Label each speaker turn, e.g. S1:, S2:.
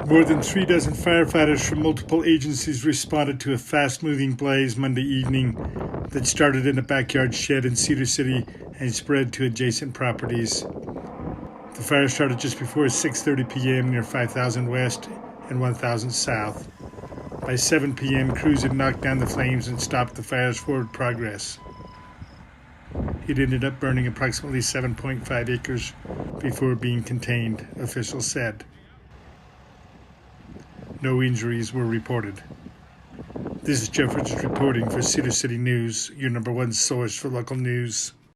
S1: More than 36 firefighters from multiple agencies responded to a fast-moving blaze Monday evening that started in a backyard shed in Cedar City and spread to adjacent properties. The fire started just before 6:30 p.m. near 5000 West and 1000 South. By 7 p.m., crews had knocked down the flames and stopped the fire's forward progress. It ended up burning approximately 7.5 acres before being contained, officials said. No injuries were reported. This is Jeff Richards reporting for Cedar City News, your #1 source for local news.